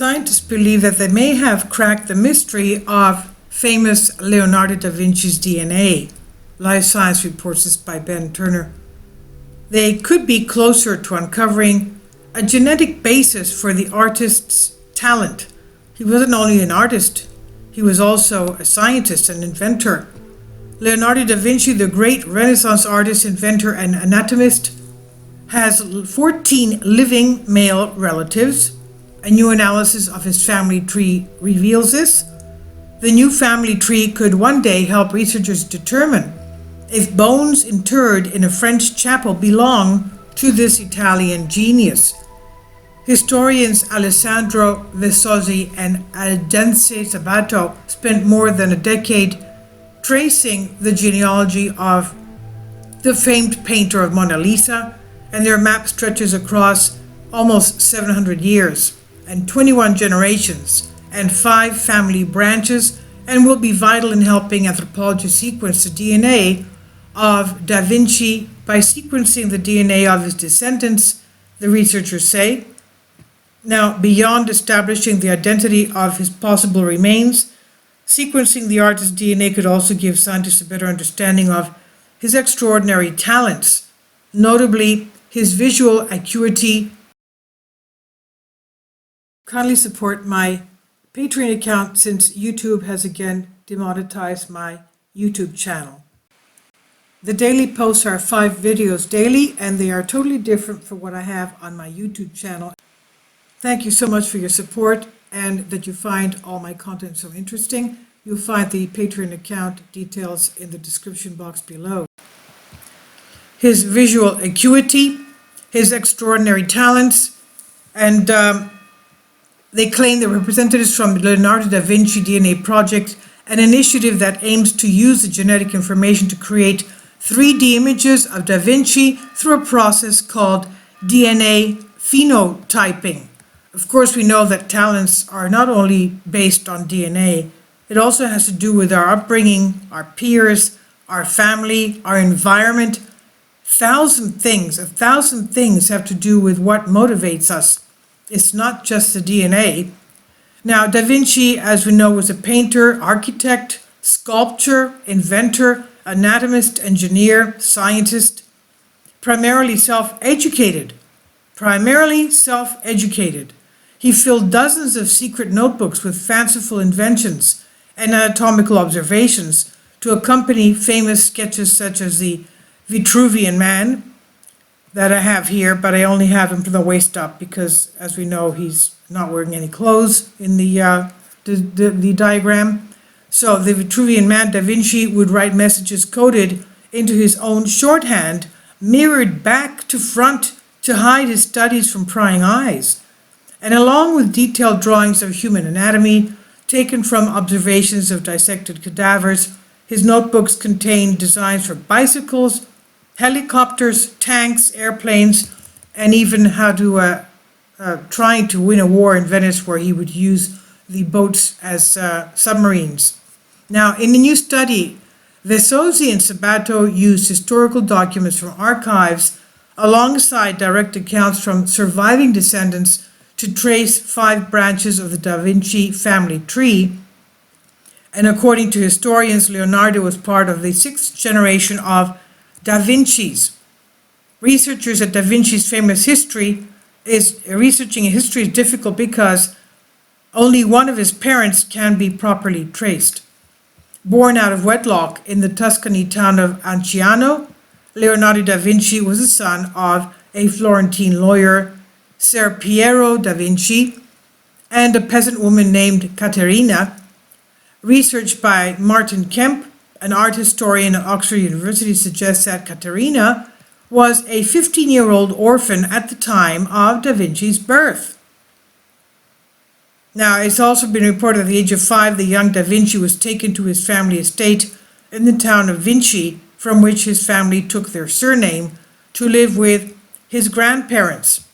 Scientists believe that they may have cracked the mystery of famous Leonardo da Vinci's DNA. Life Science reports this by Ben Turner. They could be closer to uncovering a genetic basis for the artist's talent. He wasn't only an artist, he was also a scientist and inventor. Leonardo da Vinci, the great Renaissance artist, inventor, and anatomist, has 14 living male relatives. A new analysis of his family tree reveals this. The new family tree could one day help researchers determine if bones interred in a French chapel belong to this Italian genius. Historians Alessandro Vesozzi and Aldense Sabato spent more than a decade tracing the genealogy of the famed painter of Mona Lisa, and their map stretches across almost 700 years and 21 generations and 5 family branches, and will be vital in helping anthropologists sequence the DNA of Da Vinci by sequencing the DNA of his descendants, the researchers say. Now, beyond establishing the identity of his possible remains, sequencing the artist's DNA could also give scientists a better understanding of his extraordinary talents, notably his visual acuity. Kindly support my Patreon account since YouTube has again demonetized my YouTube channel. The daily posts are 5 videos daily, and they are totally different from what I have on my YouTube channel. Thank you so much for your support and that you find all my content so interesting. You'll find the Patreon account details in the description box below. His visual acuity, his extraordinary talents, and they claim the representatives from Leonardo da Vinci DNA Project, an initiative that aims to use the genetic information to create 3D images of Da Vinci through a process called DNA phenotyping. Of course, we know that talents are not only based on DNA, it also has to do with our upbringing, our peers, our family, our environment. A thousand things have to do with what motivates us. It's not just the DNA. Now, Da Vinci, as we know, was a painter, architect, sculptor, inventor, anatomist, engineer, scientist, primarily self-educated. He filled dozens of secret notebooks with fanciful inventions and anatomical observations to accompany famous sketches such as the Vitruvian Man that I have here, but I only have him from the waist up because, as we know, he's not wearing any clothes in the diagram. So the Vitruvian Man, Da Vinci would write messages coded into his own shorthand, mirrored back to front to hide his studies from prying eyes. And along with detailed drawings of human anatomy taken from observations of dissected cadavers, his notebooks contain designs for bicycles, helicopters, tanks, airplanes, and even how to trying to win a war in Venice where he would use the boats as submarines. Now, in the new study, Vesozzi and Sabato used historical documents from archives alongside direct accounts from surviving descendants to trace 5 branches of the Da Vinci family tree. And according to historians, Leonardo was part of the 6th generation of Da Vinci's. Researchers at Da Vinci's famous history researching history is difficult because only one of his parents can be properly traced. Born out of wedlock in the Tuscany town of Anciano, Leonardo da Vinci was the son of a Florentine lawyer, Ser Piero da Vinci, and a peasant woman named Caterina. Research by Martin Kemp, an art historian at Oxford University, suggests that Caterina was a 15-year-old orphan at the time of Da Vinci's birth. Now, it's also been reported at the age of 5, the young Da Vinci was taken to his family estate in the town of Vinci, from which his family took their surname, to live with his grandparents.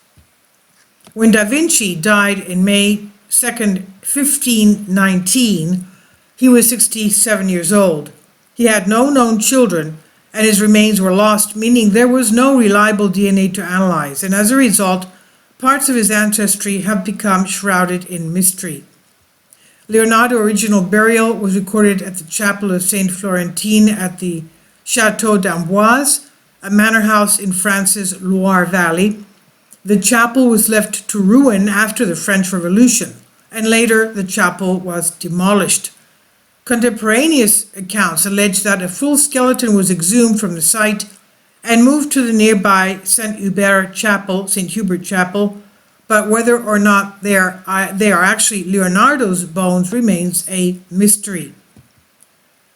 When Da Vinci died in May 2nd, 1519, he was 67 years old. He had no known children, and his remains were lost, meaning there was no reliable DNA to analyze, and as a result, parts of his ancestry have become shrouded in mystery. Leonardo's original burial was recorded at the chapel of Saint Florentin at the Château d'Amboise, a manor house in France's Loire Valley. The chapel was left to ruin after the French Revolution, and later the chapel was demolished. Contemporaneous accounts allege that a full skeleton was exhumed from the site and moved to the nearby St. Hubert Chapel, but whether or not they are actually Leonardo's bones remains a mystery.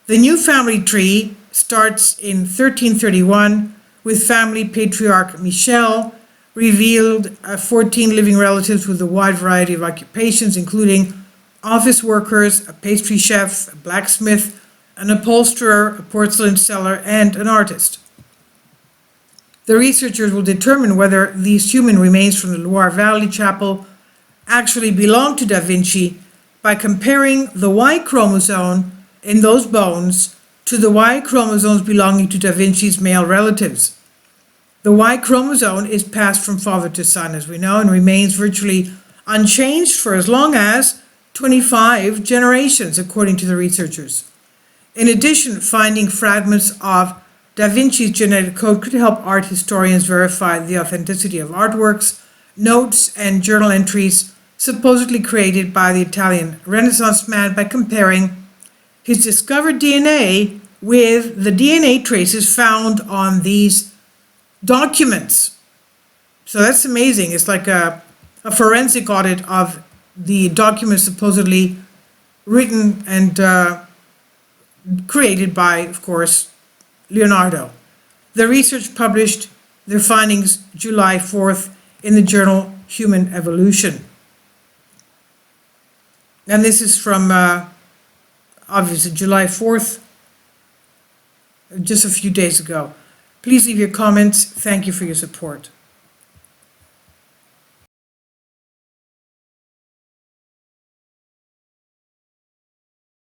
The new family tree starts in 1331 with family patriarch Michel, revealed 14 living relatives with a wide variety of occupations, including office workers, a pastry chef, a blacksmith, an upholsterer, a porcelain seller, and an artist. The researchers will determine whether these human remains from the Loire Valley Chapel actually belong to Da Vinci by comparing the Y chromosome in those bones to the Y chromosomes belonging to Da Vinci's male relatives. The Y chromosome is passed from father to son, as we know, and remains virtually unchanged for as long as 25 generations, according to the researchers. In addition, finding fragments of Da Vinci's genetic code could help art historians verify the authenticity of artworks, notes, and journal entries supposedly created by the Italian Renaissance man by comparing his discovered DNA with the DNA traces found on these documents. So that's amazing. It's like a forensic audit of the documents supposedly written and created by, of course, Leonardo. The research published their findings July 4th in the journal Human Evolution. And this is from, obviously, July 4th, just a few days ago. Please leave your comments. Thank you for your support.